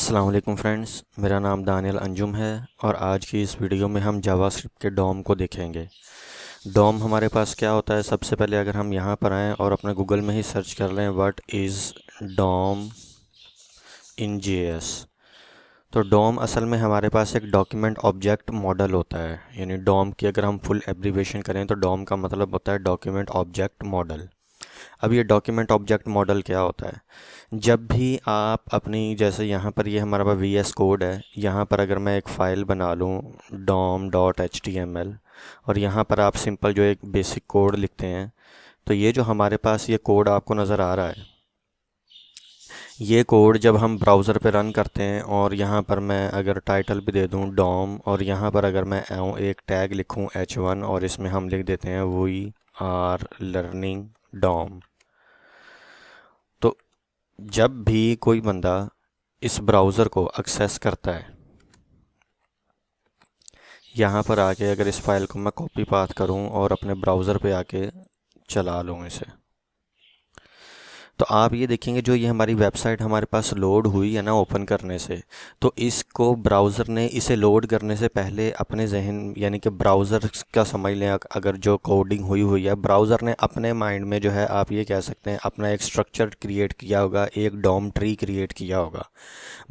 अस्सलाम वालेकुम फ्रेंड्स, मेरा नाम दानियल अंजुम है और आज की इस वीडियो में हम जावास्क्रिप्ट के डॉम को देखेंगे। डॉम हमारे पास क्या होता है? सबसे पहले अगर हम यहाँ पर आएँ और अपने गूगल में ही सर्च कर लें what is DOM in JS, तो डॉम असल में हमारे पास एक डॉक्यूमेंट ऑब्जेक्ट मॉडल होता है। यानी डॉम की अगर हम फुल एब्रीवेशन करें तो डॉम का मतलब होता है डॉक्यूमेंट ऑब्जेक्ट मॉडल। अब ये डॉक्यूमेंट ऑब्जेक्ट मॉडल क्या होता है? जब भी आप अपनी, जैसे यहाँ पर ये हमारा पास वी एस कोड है, यहाँ पर अगर मैं एक फ़ाइल बना लूँ dom.html और यहाँ पर आप सिंपल जो एक बेसिक कोड लिखते हैं, तो ये जो हमारे पास ये कोड आपको नज़र आ रहा है, ये कोड जब हम ब्राउज़र पे रन करते हैं और यहाँ पर मैं अगर टाइटल भी दे दूँ डॉम और यहाँ पर अगर मैं एक टैग लिखूँ h1 और इसमें हम लिख देते हैं वी आर लर्निंग डॉम, तो जब भी कोई बंदा इस ब्राउज़र को एक्सेस करता है, यहाँ पर आके अगर इस फाइल को मैं कॉपी पाथ करूँ और अपने ब्राउज़र पे आके चला लूँ इसे, तो आप ये देखेंगे जो ये हमारी वेबसाइट हमारे पास लोड हुई है ना ओपन करने से, तो इसको ब्राउज़र ने इसे लोड करने से पहले अपने जहन, यानी कि ब्राउज़र का समझ लें, अगर जो कोडिंग हुई हुई है ब्राउज़र ने अपने माइंड में जो है, आप ये कह सकते हैं अपना एक स्ट्रक्चर क्रिएट किया होगा, एक डॉम ट्री क्रिएट किया होगा।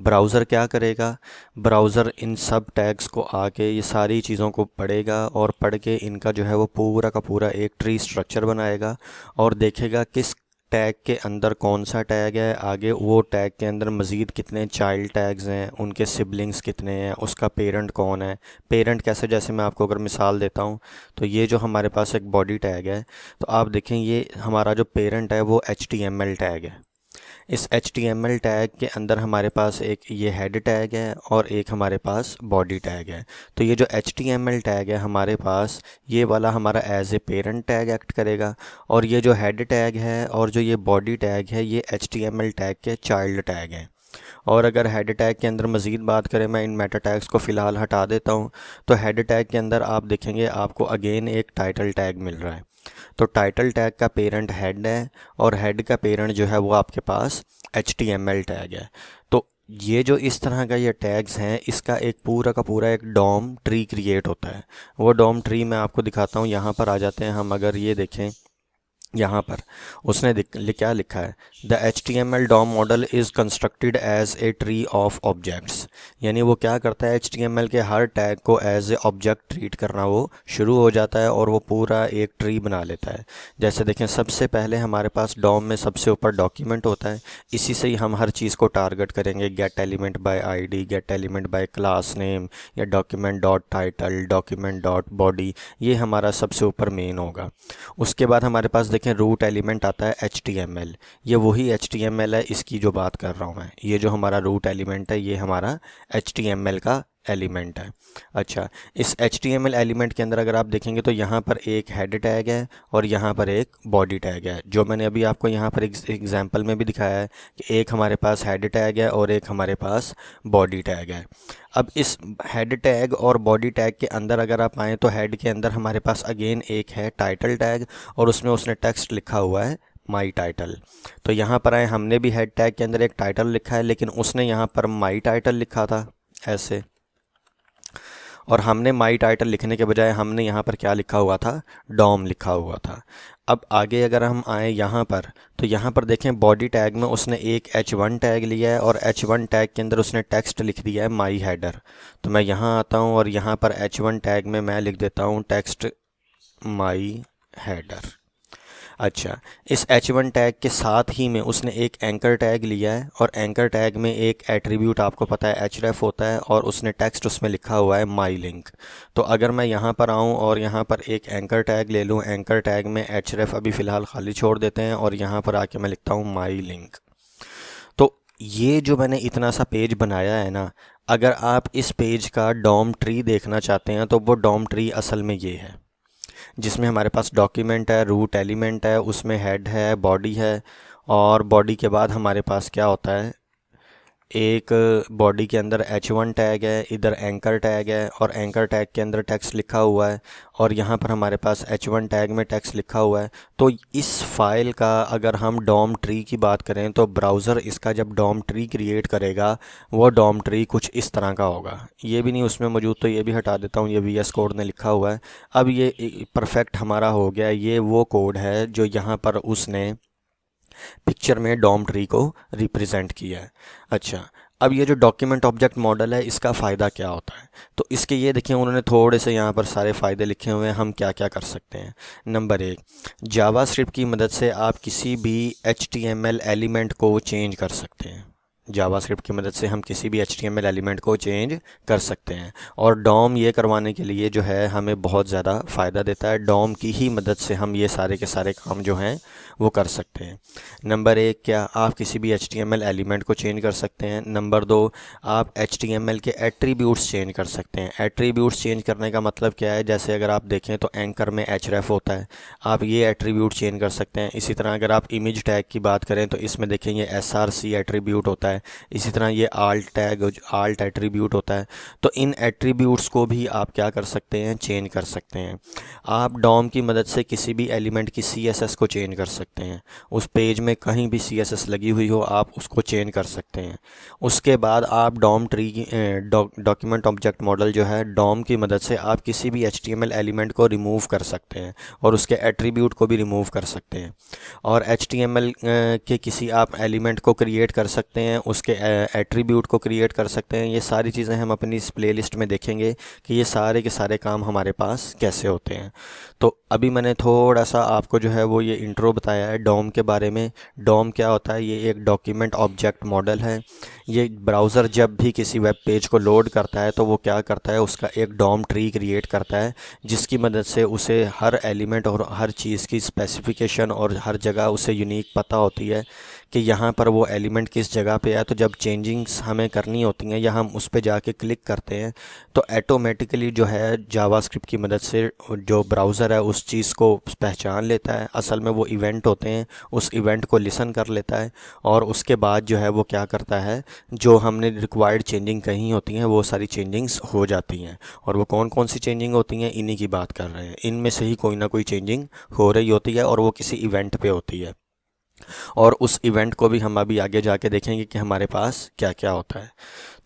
ब्राउज़र क्या करेगा? ब्राउज़र इन सब टैग्स को आके ये सारी चीज़ों को पढ़ेगा और पढ़ के इनका जो है वो पूरा का पूरा एक ट्री स्ट्रक्चर बनाएगा और देखेगा किस टैग के अंदर कौन सा टैग है, आगे वो टैग के अंदर मज़ीद कितने चाइल्ड टैग्स हैं, उनके सिबलिंग्स कितने हैं, उसका पेरेंट कौन है। पेरेंट कैसे? जैसे मैं आपको अगर मिसाल देता हूँ, तो ये जो हमारे पास एक बॉडी टैग है, तो आप देखें ये हमारा जो पेरेंट है वो HTML टैग है। इस HTML टैग के अंदर हमारे पास एक ये हेड टैग है और एक हमारे पास बॉडी टैग है। तो ये जो HTML टैग है हमारे पास, ये वाला हमारा as a parent tag act करेगा और ये जो हेड टैग है और जो ये बॉडी टैग है ये HTML टैग के चाइल्ड टैग हैं। और अगर हेड टैग के अंदर मज़ीद बात करें, मैं इन मेटा टैग्स को फ़िलहाल हटा देता हूँ, तो हेड टैग के अंदर आप देखेंगे आपको अगेन एक टाइटल टैग मिल रहा है। तो टाइटल टैग का पेरेंट हेड है और हेड का पेरेंट जो है वो आपके पास HTML टैग है। तो ये जो इस तरह का ये टैग्स हैं, इसका एक पूरा का पूरा एक डॉम ट्री क्रिएट होता है। वो डॉम ट्री मैं आपको दिखाता हूँ। यहाँ पर आ जाते हैं हम, अगर ये देखें यहाँ पर उसने क्या लिखा है, the HTML DOM model is constructed as a tree of objects. यानी वो क्या करता है, HTML के हर टैग को एज ए ऑब्जेक्ट ट्रीट करना वो शुरू हो जाता है और वो पूरा एक ट्री बना लेता है। जैसे देखें, सबसे पहले हमारे पास DOM में सबसे ऊपर डॉक्यूमेंट होता है, इसी से ही हम हर चीज़ को टारगेट करेंगे, get element by ID, get element by class name, या document dot title, document dot body, ये हमारा सबसे ऊपर मेन होगा। उसके बाद हमारे पास देखें रूट एलिमेंट आता है HTML। ये वही HTML है इसकी जो बात कर रहा हूँ मैं, ये जो हमारा रूट एलिमेंट है ये हमारा HTML का एलिमेंट है। अच्छा, इस HTML एलिमेंट के अंदर अगर आप देखेंगे तो यहाँ पर एक हेड टैग है और यहाँ पर एक बॉडी टैग है, जो मैंने अभी आपको यहाँ पर एग्जांपल में भी दिखाया है कि एक हमारे पास हेड टैग है और एक हमारे पास बॉडी टैग है। अब इस हेड टैग और बॉडी टैग के अंदर अगर आप आएँ तो हेड के अंदर हमारे पास अगेन एक है टाइटल टैग और उसमें उसने टेक्स्ट लिखा हुआ है माई टाइटल। तो यहाँ पर आए, हमने भी हेड टैग के अंदर एक टाइटल लिखा है, लेकिन उसने यहाँ पर माई टाइटल लिखा था ऐसे, और हमने माई टाइटल लिखने के बजाय हमने यहाँ पर क्या लिखा हुआ था, डॉम लिखा हुआ था। अब आगे अगर हम आए यहाँ पर, तो यहाँ पर देखें बॉडी टैग में उसने एक H1 टैग लिया है और H1 टैग के अंदर उसने टेक्स्ट लिख दिया है माई हेडर। तो मैं यहाँ आता हूँ और यहाँ पर H1 टैग में मैं लिख देता हूँ टेक्स्ट माई हेडर। अच्छा, इस H1 टैग के साथ ही में उसने एक एंकर टैग लिया है और एंकर टैग में एक एट्रीब्यूट आपको पता है href होता है और उसने टेक्स्ट उसमें लिखा हुआ है माई लिंक। तो अगर मैं यहाँ पर आऊँ और यहाँ पर एक एंकर टैग ले लूँ, एंकर टैग में href अभी फ़िलहाल खाली छोड़ देते हैं और यहाँ पर आके मैं लिखता हूँ माई लिंक। तो ये जो मैंने इतना सा पेज बनाया है ना, अगर आप इस पेज का डॉम ट्री देखना चाहते हैं तो वो डॉम ट्री असल में ये है, जिसमें हमारे पास डॉक्यूमेंट है, रूट एलिमेंट है, उसमें हेड है, बॉडी है, और बॉडी के बाद हमारे पास क्या होता है, एक बॉडी के अंदर h1 टैग है, इधर एंकर टैग है और एंकर टैग के अंदर टेक्स्ट लिखा हुआ है और यहाँ पर हमारे पास h1 टैग में टेक्स्ट लिखा हुआ है। तो इस फाइल का अगर हम डॉम ट्री की बात करें तो ब्राउज़र इसका जब डॉम ट्री क्रिएट करेगा वो डॉम ट्री कुछ इस तरह का होगा। ये भी नहीं उसमें मौजूद, तो ये भी हटा देता हूँ, ये VS कोड ने लिखा हुआ है। अब ये परफेक्ट हमारा हो गया। ये वो कोड है जो यहाँ पर उसने पिक्चर में डॉम ट्री को रिप्रेजेंट किया है। अच्छा, अब ये जो डॉक्यूमेंट ऑब्जेक्ट मॉडल है इसका फ़ायदा क्या होता है, तो इसके ये देखिए उन्होंने थोड़े से यहाँ पर सारे फ़ायदे लिखे हुए हैं, हम क्या क्या कर सकते हैं। नंबर 1, जावास्क्रिप्ट की मदद से आप किसी भी HTML एलिमेंट को चेंज कर सकते हैं। जावास्क्रिप्ट की मदद से हम किसी भी HTML एलिमेंट को चेंज कर सकते हैं और डॉम ये करवाने के लिए जो है हमें बहुत ज़्यादा फ़ायदा देता है। डॉम की ही मदद से हम ये सारे के सारे काम जो हैं वो कर सकते हैं। नंबर 1, क्या आप किसी भी HTML एलिमेंट को चेंज कर सकते हैं। नंबर 2, आप HTML के एट्रीब्यूट्स चेंज कर सकते हैं। एट्रीब्यूट्स चेंज करने का मतलब क्या है, जैसे अगर आप देखें तो एंकर में href होता है, आप ये एट्रीब्यूट चेंज कर सकते हैं। इसी तरह अगर आप इमेज टैग की बात करें तो इसमें देखें ये src एट्रीब्यूट होता है। इसी तरह ये आल्ट टैग आल्ट एट्रीब्यूट होता है। तो इन एट्रीब्यूट्स को भी आप क्या कर सकते हैं, चेंज कर सकते हैं। आप डॉम की मदद से किसी भी एलिमेंट की CSS को चेंज कर सकते हैं। उस पेज में कहीं भी CSS लगी हुई हो आप उसको चेंज कर सकते हैं। उसके बाद आप DOM tree document object model जो है डॉम की मदद से आप किसी भी HTML एलिमेंट को रिमूव कर सकते हैं और उसके एट्रीब्यूट को भी रिमूव कर सकते हैं। और HTML के किसी आप एलिमेंट को क्रिएट कर सकते हैं, उसके एट्रीब्यूट को क्रिएट कर सकते हैं। ये सारी चीज़ें हम अपनी इस प्लेलिस्ट में देखेंगे कि ये सारे के सारे काम हमारे पास कैसे होते हैं। तो अभी मैंने थोड़ा सा आपको जो है वो ये इंट्रो बताया है डॉम के बारे में। डॉम क्या होता है, ये एक डॉक्यूमेंट ऑब्जेक्ट मॉडल है। ये ब्राउज़र जब भी किसी वेब पेज को लोड करता है तो वो क्या करता है, उसका एक डॉम ट्री क्रिएट करता है जिसकी मदद से उसे हर एलिमेंट और हर चीज़ की स्पेसिफिकेशन और हर जगह उसे यूनिक पता होती है कि यहाँ पर वो एलिमेंट किस जगह पे है। तो जब चेंजिंग्स हमें करनी होती हैं या हम उस पर जाके क्लिक करते हैं तो ऐटोमेटिकली जो है जावास्क्रिप्ट की मदद से जो ब्राउज़र है उस चीज़ को पहचान लेता है। असल में वो इवेंट होते हैं, उस इवेंट को लिसन कर लेता है और उसके बाद जो है वो क्या करता है, जो हमने रिक्वायर्ड चेंजिंग कही होती हैं वो सारी चेंजिंग्स हो जाती हैं। और वो कौन कौन सी चेंजिंग होती हैं, इन्हीं की बात कर रहे हैं। इनमें से ही कोई ना कोई चेंजिंग हो रही होती है और वो किसी इवेंट पे होती है और उस इवेंट को भी हम अभी आगे जाके देखेंगे कि हमारे पास क्या क्या होता है।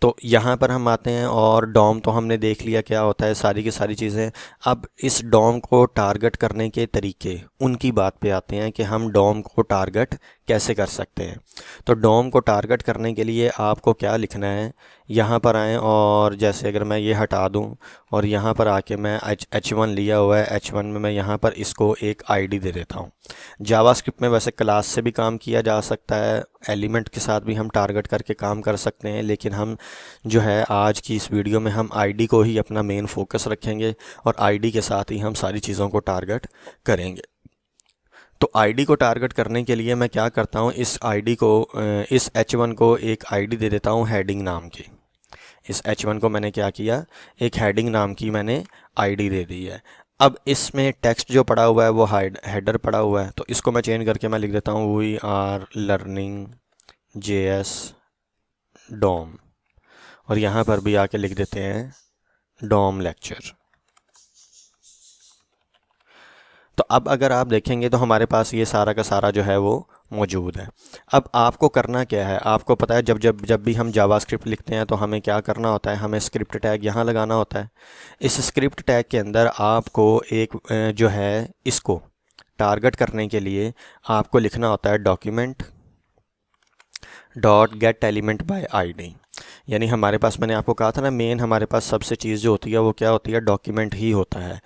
तो यहाँ पर हम आते हैं और डॉम तो हमने देख लिया क्या होता है, सारी की सारी चीज़ें। अब इस डॉम को टारगेट करने के तरीके, उनकी बात पे आते हैं कि हम डॉम को टारगेट कैसे कर सकते हैं। तो डॉम को टारगेट करने के लिए आपको क्या लिखना है, यहाँ पर आएँ और जैसे अगर मैं ये हटा दूँ और यहाँ पर आके मैं H1 लिया हुआ है, H1 में मैं यहाँ पर इसको एक ID दे देता हूँ। जावास्क्रिप्ट में वैसे क्लास से भी काम किया जा सकता है, एलिमेंट के साथ भी हम टारगेट करके काम कर सकते हैं, लेकिन हम जो है आज की इस वीडियो में हम ID को ही अपना मेन फोकस रखेंगे और ID के साथ ही हम सारी चीज़ों को टारगेट करेंगे। तो ID को टारगेट करने के लिए मैं क्या करता हूँ, इस ID को इस H1 को एक ID दे देता हूँ हेडिंग नाम की। इस H1 को मैंने क्या किया, एक हेडिंग नाम की मैंने ID दे दी है। अब इसमें टेक्स्ट जो पड़ा हुआ है वो हेडर पड़ा हुआ है, तो इसको मैं चेंज करके मैं लिख देता हूँ we are learning JS DOM और यहाँ पर भी आके लिख देते हैं डॉम लेक्चर। तो अब अगर आप देखेंगे तो हमारे पास ये सारा का सारा जो है वो मौजूद है। अब आपको करना क्या है, आपको पता है जब भी हम जावास्क्रिप्ट लिखते हैं तो हमें क्या करना होता है, हमें स्क्रिप्ट टैग यहाँ लगाना होता है। इस स्क्रिप्ट टैग के अंदर आपको एक जो है इसको टारगेट करने के लिए आपको लिखना होता है document dot gate element by ID। यानी हमारे पास, मैंने आपको कहा था ना, मेन हमारे पास सबसे चीज़ जो होती है वो क्या होती है, डॉक्यूमेंट ही होता है।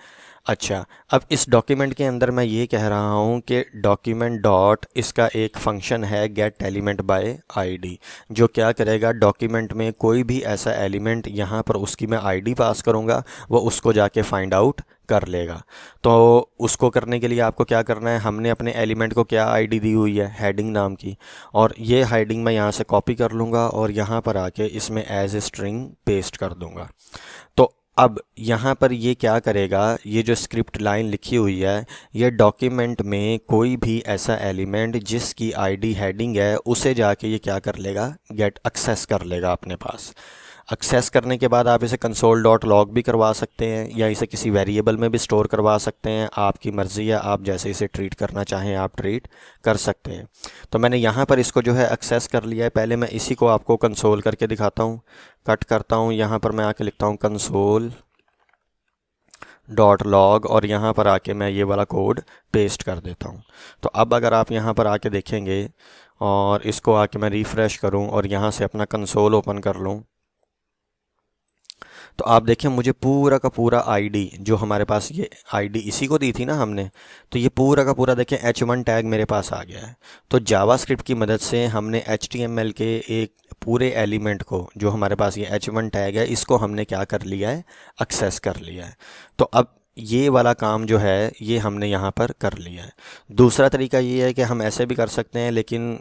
अच्छा, अब इस डॉक्यूमेंट के अंदर मैं ये कह रहा हूँ कि डॉक्यूमेंट डॉट इसका एक फंक्शन है गेट एलिमेंट बाय ID, जो क्या करेगा, डॉक्यूमेंट में कोई भी ऐसा एलिमेंट यहाँ पर उसकी मैं ID पास करूँगा, वो उसको जाके फाइंड आउट कर लेगा। तो उसको करने के लिए आपको क्या करना है, हमने अपने एलिमेंट को क्या ID दी हुई है, हेडिंग नाम की, और ये हेडिंग मैं यहाँ से कॉपी कर लूँगा और यहाँ पर आके इसमें एज ए स्ट्रिंग पेस्ट कर दूँगा। तो अब यहाँ पर ये क्या करेगा, ये जो स्क्रिप्ट लाइन लिखी हुई है, ये डॉक्यूमेंट में कोई भी ऐसा एलिमेंट जिसकी आईडी हेडिंग है उसे जाके ये क्या कर लेगा, गेट एक्सेस कर लेगा अपने पास। एक्सेस करने के बाद आप इसे कंसोल डॉट लॉग भी करवा सकते हैं या इसे किसी वेरिएबल में भी स्टोर करवा सकते हैं, आपकी मर्ज़ी है, आप जैसे इसे ट्रीट करना चाहें आप ट्रीट कर सकते हैं। तो मैंने यहाँ पर इसको जो है एक्सेस कर लिया है। पहले मैं इसी को आपको कंसोल करके दिखाता हूँ। कट करता हूँ, यहाँ पर मैं आके लिखता हूँ कंसोल डॉट लॉग और यहाँ पर आके मैं ये वाला कोड पेस्ट कर देता हूँ। तो अब अगर आप यहाँ पर आके देखेंगे और इसको आके मैं रिफ़्रेश करूँ और यहाँ से अपना कंसोल ओपन कर लूँ, तो आप देखें मुझे पूरा का पूरा आईडी जो हमारे पास, ये आईडी इसी को दी थी ना हमने, तो ये पूरा का पूरा देखें H1 टैग मेरे पास आ गया है। तो जावास्क्रिप्ट की मदद से हमने HTML के एक पूरे एलिमेंट को, जो हमारे पास ये H1 टैग है, इसको हमने क्या कर लिया है, एक्सेस कर लिया है। तो अब ये वाला काम जो है ये हमने यहाँ पर कर लिया है। दूसरा तरीका ये है कि हम ऐसे भी कर सकते हैं, लेकिन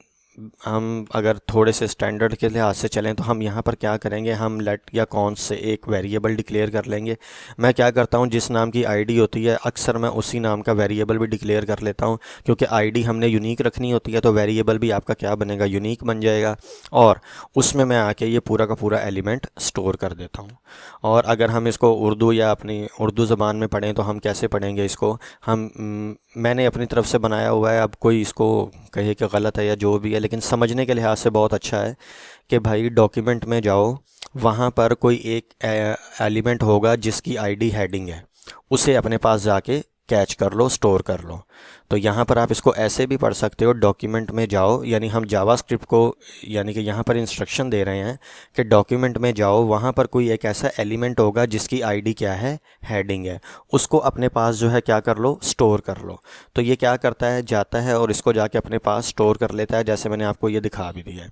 हम अगर थोड़े से स्टैंडर्ड के लिहाज से चलें तो हम यहाँ पर क्या करेंगे, हम लेट या कॉन्स से एक वेरिएबल डिक्लेयर कर लेंगे। मैं क्या करता हूँ, जिस नाम की आईडी होती है अक्सर मैं उसी नाम का वेरिएबल भी डिक्लेयर कर लेता हूँ, क्योंकि आईडी हमने यूनिक रखनी होती है, तो वेरिएबल भी आपका क्या बनेगा, यूनिक बन जाएगा। और उसमें मैं आके ये पूरा का पूरा एलिमेंट स्टोर कर देता हूँ। और अगर हम इसको उर्दू या अपनी उर्दू ज़बान में पढ़ें तो हम कैसे पढ़ेंगे इसको, हम मैंने अपनी तरफ से बनाया हुआ है। अब कोई इसको कहे कि गलत है या जो भी है, लेकिन समझने के लिहाज से बहुत अच्छा है कि भाई डॉक्यूमेंट में जाओ, वहाँ पर कोई एक एलिमेंट होगा जिसकी आईडी हेडिंग है, उसे अपने पास जाके कैच कर लो, स्टोर कर लो। तो यहाँ पर आप इसको ऐसे भी पढ़ सकते हो, डॉक्यूमेंट में जाओ, यानी हम जावास्क्रिप्ट को, यानी कि यहाँ पर इंस्ट्रक्शन दे रहे हैं कि डॉक्यूमेंट में जाओ, वहाँ पर कोई एक ऐसा एलिमेंट होगा जिसकी आईडी क्या है, हेडिंग है, उसको अपने पास जो है क्या कर लो, स्टोर कर लो। तो ये क्या करता है, जाता है और इसको जाके अपने पास स्टोर कर लेता है, जैसे मैंने आपको ये दिखा भी दिया है।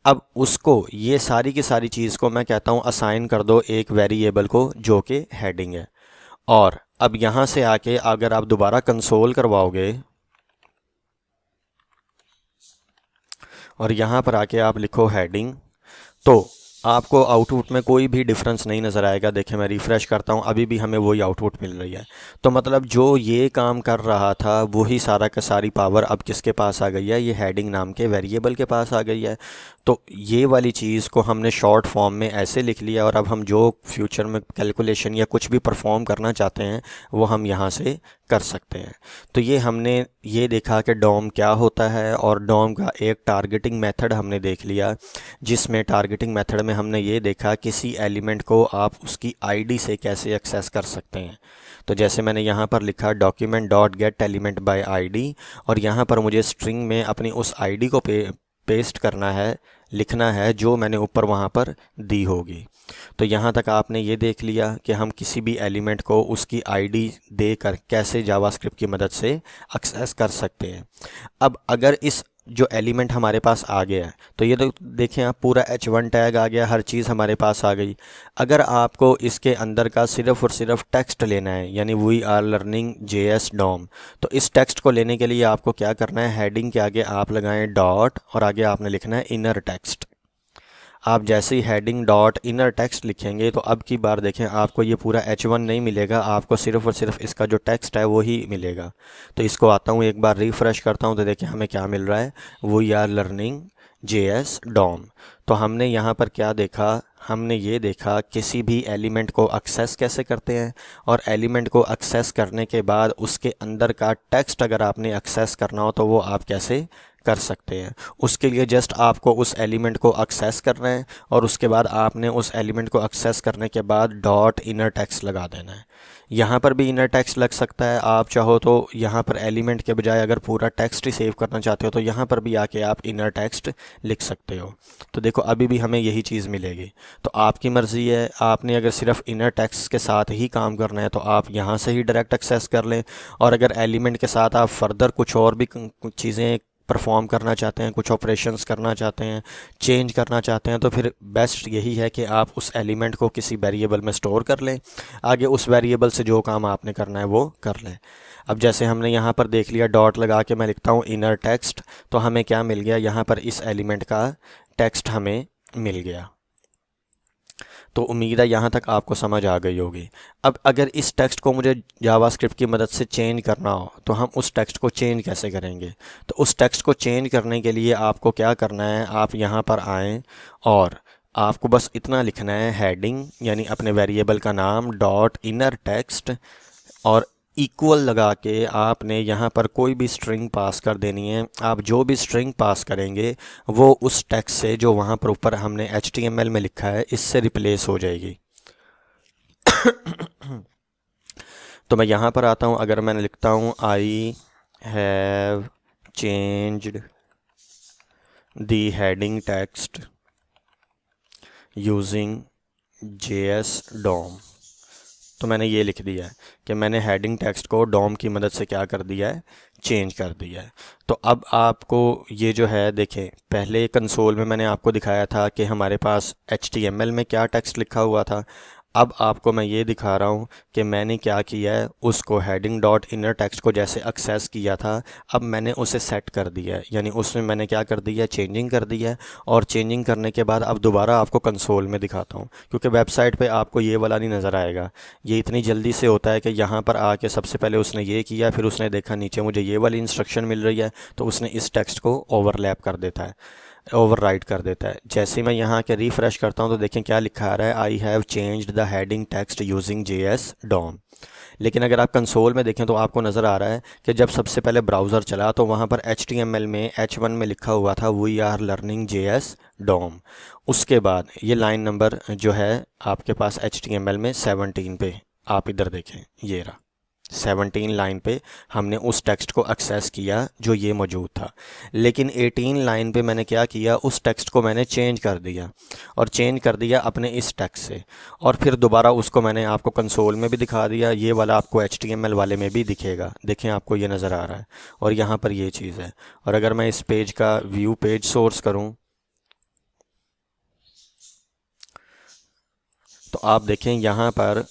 अब उसको ये सारी की सारी चीज़ को मैं कहता हूँ असाइन कर दो एक वेरिएबल को जो कि हेडिंग है। और अब यहाँ से आके अगर आप दोबारा कंसोल करवाओगे और यहाँ पर आके आप लिखो हेडिंग, तो आपको आउटपुट में कोई भी डिफरेंस नहीं नज़र आएगा। देखिए मैं रिफ़्रेश करता हूँ, अभी भी हमें वही आउटपुट मिल रही है। तो मतलब जो ये काम कर रहा था वही सारा का सारी पावर अब किसके पास आ गई है, ये हेडिंग नाम के वेरिएबल के पास आ गई है। तो ये वाली चीज़ को हमने शॉर्ट फॉर्म में ऐसे लिख लिया, और अब हम जो फ्यूचर में कैलकुलेशन या कुछ भी परफॉर्म करना चाहते हैं वो हम यहाँ से कर सकते हैं। तो ये हमने ये देखा कि डॉम क्या होता है, और डॉम का एक टारगेटिंग मेथड हमने देख लिया, जिसमें टारगेटिंग मेथड में हमने ये देखा किसी एलिमेंट को आप उसकी आईडी से कैसे एक्सेस कर सकते हैं। तो जैसे मैंने यहाँ पर लिखा document dot gate element bye ID, और यहाँ पर मुझे स्ट्रिंग में अपनी उस आईडी को पेस्ट करना है, लिखना है, जो मैंने ऊपर वहाँ पर दी होगी। तो यहाँ तक आपने ये देख लिया कि हम किसी भी एलिमेंट को उसकी आईडी देकर कैसे जावास्क्रिप्ट की मदद से एक्सेस कर सकते हैं। अब अगर इस जो एलिमेंट हमारे पास आ गया है, तो ये तो देखें आप, पूरा H1 टैग आ गया, हर चीज़ हमारे पास आ गई। अगर आपको इसके अंदर का सिर्फ़ और सिर्फ टेक्स्ट लेना है, यानी we are learning JS DOM, तो इस टेक्स्ट को लेने के लिए आपको क्या करना है, हेडिंग के आगे आप लगाएं डॉट और आगे आपने लिखना है इनर टेक्स्ट। आप जैसे ही हेडिंग डॉट इनर टेक्स्ट लिखेंगे तो अब की बार देखें आपको ये पूरा H1 नहीं मिलेगा, आपको सिर्फ़ और सिर्फ इसका जो टेक्स्ट है वो ही मिलेगा। तो इसको आता हूँ एक बार रिफ़्रेश करता हूँ, तो देखें हमें क्या मिल रहा है, we are learning JS DOM. तो हमने यहाँ पर क्या देखा, हमने ये देखा किसी भी एलिमेंट को एक्सेस कैसे करते हैं, और एलिमेंट को एक्सेस करने के बाद उसके अंदर का टेक्स्ट अगर आपने एक्सेस करना हो तो वो आप कैसे कर सकते हैं। उसके लिए जस्ट आपको उस एलिमेंट को एक्सेस करना है, और उसके बाद आपने उस एलिमेंट को एक्सेस करने के बाद डॉट इनर टेक्स्ट लगा देना है। यहाँ पर भी इनर टेक्स्ट लग सकता है, आप चाहो तो यहाँ पर एलिमेंट के बजाय अगर पूरा टेक्स्ट ही सेव करना चाहते हो तो यहाँ पर भी आके आप इनर टेक्स्ट लिख सकते हो। तो देखो अभी भी हमें यही चीज़ मिलेगी। तो आपकी मर्ज़ी है, आपने अगर सिर्फ इनर टेक्स्ट के साथ ही काम करना है तो आप यहाँ से ही डायरेक्ट एक्सेस कर लें, और अगर एलिमेंट के साथ आप फर्दर कुछ और भी चीज़ें परफॉर्म करना चाहते हैं, कुछ ऑपरेशंस करना चाहते हैं, चेंज करना चाहते हैं, तो फिर बेस्ट यही है कि आप उस एलिमेंट को किसी वेरिएबल में स्टोर कर लें, आगे उस वेरिएबल से जो काम आपने करना है वो कर लें। अब जैसे हमने यहाँ पर देख लिया, डॉट लगा के मैं लिखता हूँ इनर टेक्स्ट, तो हमें क्या मिल गया, यहाँ पर इस एलिमेंट का टेक्स्ट हमें मिल गया। तो उम्मीद है यहाँ तक आपको समझ आ गई होगी। अब अगर इस टेक्स्ट को मुझे जावास्क्रिप्ट की मदद से चेंज करना हो तो हम उस टेक्स्ट को चेंज कैसे करेंगे? तो उस टेक्स्ट को चेंज करने के लिए आपको क्या करना है, आप यहाँ पर आएँ और आपको बस इतना लिखना है, हेडिंग यानी अपने वेरिएबल का नाम डॉट इनर टेक्स्ट, और इक्वल लगा के आपने यहाँ पर कोई भी स्ट्रिंग पास कर देनी है। आप जो भी स्ट्रिंग पास करेंगे वो उस टेक्स्ट से जो वहाँ पर ऊपर हमने HTML में लिखा है इससे रिप्लेस हो जाएगी। तो मैं यहाँ पर आता हूँ, अगर मैंने लिखता हूँ I have changed the heading text using JS DOM, तो मैंने ये लिख दिया है कि मैंने हेडिंग टेक्स्ट को डॉम की मदद से क्या कर दिया है, चेंज कर दिया है। तो अब आपको ये जो है देखें, पहले कंसोल में मैंने आपको दिखाया था कि हमारे पास HTML में क्या टेक्स्ट लिखा हुआ था। अब आपको मैं ये दिखा रहा हूँ कि मैंने क्या किया है, उसको हेडिंग डॉट इनर टेक्स्ट को जैसे एक्सेस किया था अब मैंने उसे सेट कर दिया है, यानी उसमें मैंने क्या कर दिया है, चेंजिंग कर दिया है। और चेंजिंग करने के बाद अब दोबारा आपको कंसोल में दिखाता हूँ, क्योंकि वेबसाइट पे आपको ये वाला नहीं नज़र आएगा। ये इतनी जल्दी से होता है कि यहाँ पर आके सबसे पहले उसने ये किया, फिर उसने देखा नीचे मुझे ये वाली इंस्ट्रक्शन मिल रही है तो उसने इस टेक्स्ट को ओवरलैप कर देता है, ओवरराइट कर देता है। जैसे मैं यहाँ के रिफ़्रेश करता हूँ तो देखें क्या लिखा आ रहा है, I have changed the heading text using JS DOM। लेकिन अगर आप कंसोल में देखें तो आपको नज़र आ रहा है कि जब सबसे पहले ब्राउज़र चला तो वहाँ पर HTML में H1 में लिखा हुआ था we are learning JS DOM। उसके बाद ये लाइन नंबर जो है आपके पास HTML में 17 पे, आप इधर देखें ये रहा 17 लाइन पे हमने उस टेक्स्ट को एक्सेस किया जो ये मौजूद था। लेकिन 18 लाइन पे मैंने क्या किया, उस टेक्स्ट को मैंने चेंज कर दिया, और चेंज कर दिया अपने इस टेक्स्ट से, और फिर दोबारा उसको मैंने आपको कंसोल में भी दिखा दिया। ये वाला आपको HTML वाले में भी दिखेगा, देखें आपको ये नज़र आ रहा है, और यहाँ पर ये चीज़ है। और अगर मैं इस पेज का व्यू पेज सोर्स करूँ तो आप देखें यहाँ पर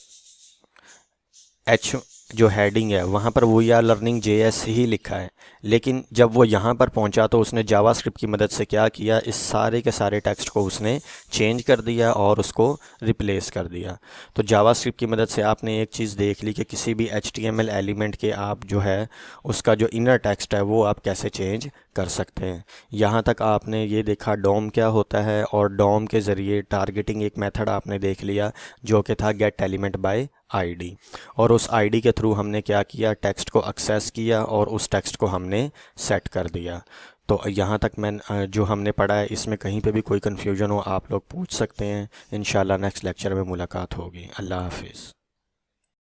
जो हेडिंग है वहाँ पर वी आर लर्निंग JS ही लिखा है, लेकिन जब वो यहाँ पर पहुँचा तो उसने जावास्क्रिप्ट की मदद से क्या किया, इस सारे के सारे टेक्स्ट को उसने चेंज कर दिया और उसको रिप्लेस कर दिया। तो जावास्क्रिप्ट की मदद से आपने एक चीज़ देख ली कि किसी भी HTML एलिमेंट के आप जो है उसका जो इनर टेक्स्ट है वो आप कैसे चेंज कर सकते हैं। यहाँ तक आपने ये देखा डॉम क्या होता है, और डॉम के ज़रिए टारगेटिंग एक मेथड आपने देख लिया जो कि था गेट एलिमेंट बाय ID, और उस ID के थ्रू हमने क्या किया, टेक्स्ट को एक्सेस किया और उस टेक्स्ट को हमने सेट कर दिया। तो यहाँ तक मैं जो हमने पढ़ा है इसमें कहीं पे भी कोई कन्फ्यूजन हो आप लोग पूछ सकते हैं। इंशाल्लाह नेक्स्ट लेक्चर में मुलाकात होगी। अल्लाह हाफिज़।